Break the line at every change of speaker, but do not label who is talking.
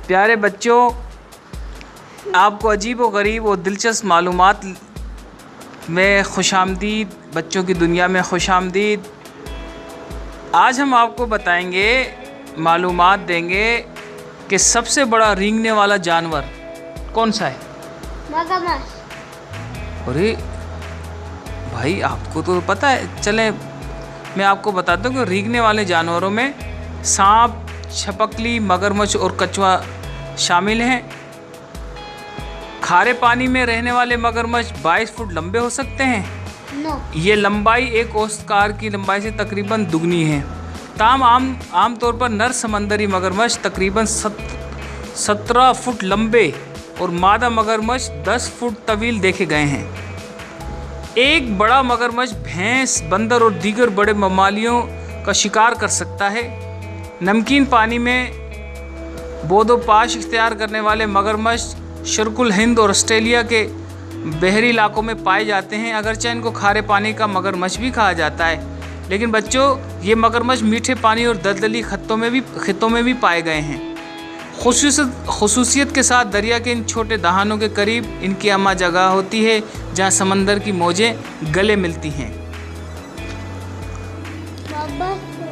प्यारे बच्चों, आपको अजीब व गरीब और दिलचस्प मालूमात में खुशामदीद, बच्चों की दुनिया में खुशामदीद। आज हम आपको बताएंगे, मालूमात देंगे कि सबसे बड़ा रेंगने वाला जानवर कौन सा है।
मगरमच्छ।
अरे भाई, आपको तो पता है। चलें मैं आपको बताता हूँ कि रेंगने वाले जानवरों में सांप, छपकली, मगरमच्छ और कछुआ शामिल हैं। खारे पानी में रहने वाले मगरमच्छ 22 फुट लंबे हो सकते हैं।
नो।
ये लंबाई एक औसत कार की लंबाई से तकरीबन दुगनी है। ताम आमतौर पर नर समंदरी मगरमच्छ तकरीबन 17 फुट लंबे और मादा मगरमच्छ 10 फुट तवील देखे गए हैं। एक बड़ा मगरमच्छ भैंस, बंदर और दीगर बड़े ममालियों का शिकार कर सकता है। नमकीन पानी में बोधोपाश इख्तियार करने वाले मगरमच्छ शुर्कुल हिंद और ऑस्ट्रेलिया के बहरी इलाकों में पाए जाते हैं। अगरचे इनको खारे पानी का मगरमच्छ भी कहा जाता है, लेकिन बच्चों ये मगरमच्छ मीठे पानी और दलदली खित्तों में भी पाए गए हैं। खुसूसियत के साथ दरिया के इन छोटे दहानों के करीब इनकी अम्मा जगह होती है, जहाँ समंदर की मौजें गले मिलती हैं।